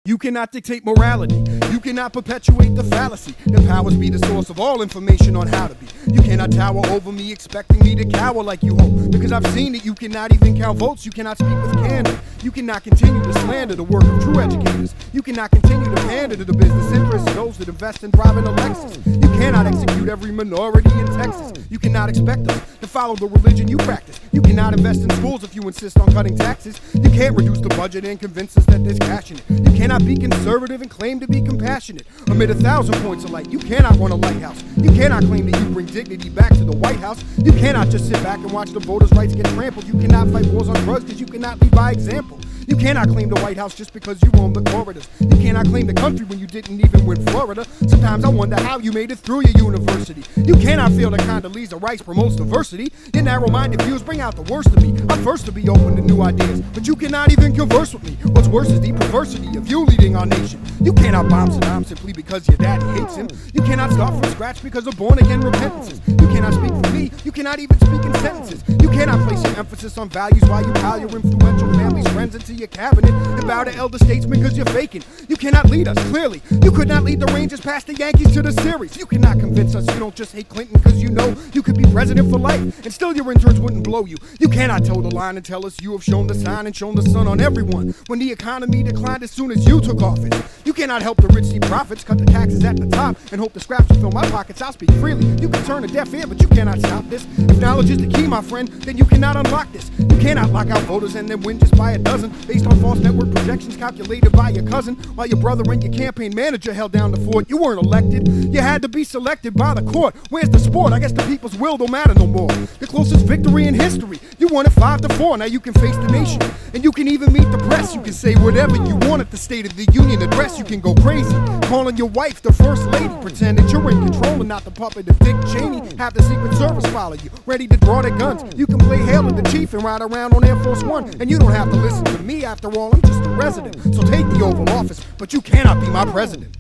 You cannot dictate morality. You cannot perpetuate the fallacy. The powers be the source of all information on how to be. You cannot tower over me expecting me to cower like you hope. Because I've seen it, you cannot even count votes. You cannot speak with candor. You cannot continue to slander the work of true educators. You cannot continue to pander to the business interests of those that invest in driving a Lexus. You cannot execute every minority in Texas. You cannot expect us to follow the religion you practice. You cannot invest in schools if you insist on cutting taxes. You can't reduce the budget and convince us that there's cash in it. You cannot be conservative and claim to be compassionate. Amid 1,000 points of light, you cannot run a lighthouse. You cannot claim that you bring dignity back to the White House. You cannot just sit back and watch the voters' rights get trampled. You cannot fight wars on drugs because you cannot lead by example. You cannot claim the White House just because you roam the corridors. You cannot claim the country when you didn't even win Florida. Sometimes I wonder how you made it through your university. You cannot feel the Condoleezza Rice promotes diversity. Your narrow-minded views bring out the worst of me. I'm first to be open to new ideas, but you cannot even converse with me. What's worse is the perversity of you leading our nation. You cannot bomb Saddam simply because your daddy hates him. You cannot start from scratch because of born-again repentances. You cannot speak for me. You cannot even speak in sentences. You cannot place your emphasis on values while you pile your influential family's friends into your cabinet and bow to elder statesmen because you're faking. You cannot lead us, clearly. You could not lead the Rangers past the Yankees to the series. You cannot convince us you don't just hate Clinton because you know you could be president for life and still your interns wouldn't blow you. You cannot toe the line and tell us you have shown the sign and shown the sun on everyone when the economy declined as soon as you took office. You cannot help the rich see profits, cut the taxes at the top, and hope the scraps will fill my pockets. I'll speak freely. You can turn a deaf ear, but you cannot stop this. If knowledge is the key, my friend, then you cannot unlock this. You cannot lock out voters and then win just by a dozen based on false network projections calculated by your cousin while your brother and your campaign manager held down the fort. You weren't elected. You had to be selected by the court. Where's the sport? I guess the people's will don't matter no more. The closest victory in history. You won it 5-4. Now you can face the nation. And you can even meet the press. You can say whatever you want at the State of the Union address. You can go crazy, calling your wife the first lady. Pretend that you're in control and not the puppet of Dick Cheney. Have the Secret Service follow you, ready to draw their guns. You can play Hail to the Chief and ride around on Air Force One. And you don't have to listen to me, after all, I'm just a resident. So take the Oval Office, but you cannot be my president.